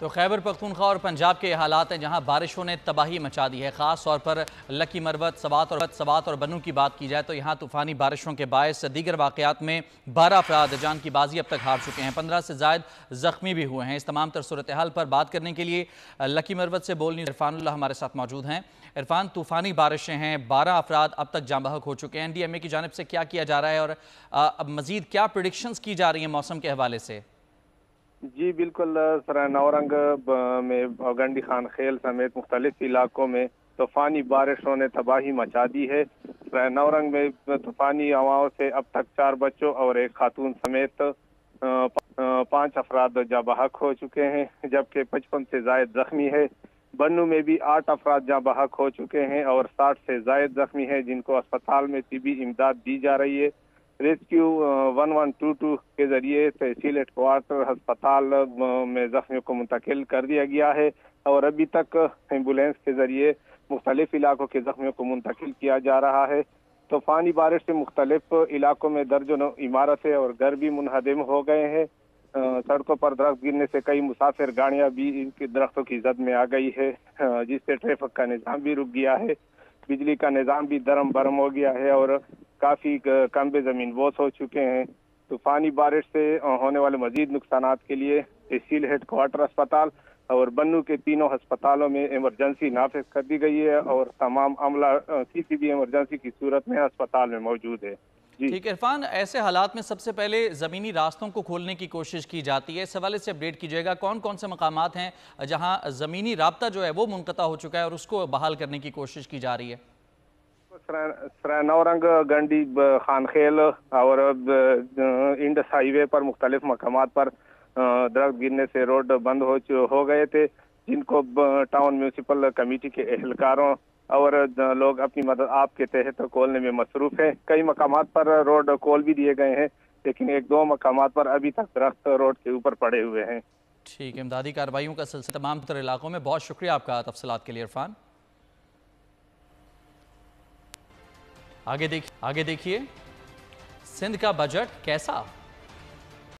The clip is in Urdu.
تو خیبر پختونخوا اور پنجاب کے حالات ہیں جہاں بارشوں نے تباہی مچا دی ہے۔ خاص طور پر لکی مروت، سوات اور بنوں کی بات کی جائے تو یہاں طوفانی بارشوں کے باعث دیگر واقعات میں 12 افراد جان کی بازی اب تک ہار چکے ہیں، 15 سے زائد زخمی بھی ہوئے ہیں۔ اس تمام تر صورتحال پر بات کرنے کے لیے لکی مروت سے بول نیوز عرفان اللہ ہمارے ساتھ موجود ہیں۔ عرفان، طوفانی بارشیں ہیں، 12 افراد اب تک جاں بحق ہو چکے ہیں۔ NDMA کی جانب سے کیا کیا جا رہا ہے اور اب مزید کیا پریڈکشنز کی جا رہی ہیں موسم کے حوالے سے؟ جی بالکل سر، نورنگ میں گنڈی خان خیل سمیت مختلف علاقوں میں طوفانی بارشوں نے تباہی مچا دی ہے۔ نورنگ میں طوفانی ہواؤں سے اب تک 4 بچوں اور ایک خاتون سمیت 5 افراد جاں بحق ہو چکے ہیں، جبکہ 55 سے زائد زخمی ہے۔ بنوں میں بھی 8 افراد جاں بحق ہو چکے ہیں اور 60 سے زائد زخمی ہیں، جن کو اسپتال میں طبی امداد دی جا رہی ہے۔ ریسکیو 1122 کے ذریعے تحصیل ہیڈ کوارٹر ہسپتال میں زخمیوں کو منتقل کر دیا گیا ہے اور ابھی تک ایمبولینس کے ذریعے مختلف علاقوں کے زخمیوں کو منتقل کیا جا رہا ہے۔ طوفانی بارش سے مختلف علاقوں میں درجنوں عمارتیں اور گھر بھی منہدم ہو گئے ہیں۔ سڑکوں پر درخت گرنے سے کئی مسافر گاڑیاں بھی ان کے درختوں کی زد میں آ گئی ہے، جس سے ٹریفک کا نظام بھی رک گیا ہے، بجلی کا نظام بھی درم برم ہو گیا ہے اور کافی کمبے زمین بوس ہو چکے ہیں۔ طوفانی بارش سے ہونے والے مزید نقصانات کے لیے تحصیل ہیڈ کوارٹر اسپتال اور بنوں کے تینوں ہسپتالوں میں ایمرجنسی نافذ کر دی گئی ہے اور تمام عملہ کسی بھی ایمرجنسی کی صورت میں اسپتال میں موجود ہے۔ جی ٹھیک ہے عرفان، ایسے حالات میں سب سے پہلے زمینی راستوں کو کھولنے کی کوشش کی جاتی ہے، اس حوالے سے اپڈیٹ کیجیے گا کون کون سے مقامات ہیں جہاں زمینی رابطہ جو ہے وہ منقطع ہو چکا ہے اور اس کو بحال کرنے کی کوشش کی جا رہی ہے؟ نورنگ، گنڈی خان خیل اور انڈس ہائی وے پر مختلف مقامات پر درخت گرنے سے روڈ بند ہو گئے تھے، جن کو ٹاؤن میونسپل کمیٹی کے اہلکاروں اور لوگ اپنی مدد آپ کے تحت کھولنے میں مصروف ہیں۔ کئی مقامات پر روڈ کھول بھی دیے گئے ہیں، لیکن 1-2 مقامات پر ابھی تک درخت روڈ کے اوپر پڑے ہوئے ہیں۔ ٹھیک ہے، امدادی کارروائیوں کا سلسلہ تمام تر علاقوں میں۔ بہت شکریہ آپ کا تفصیلات کے لیے عرفان۔ آگے دیکھیے سندھ کا بجٹ کیسا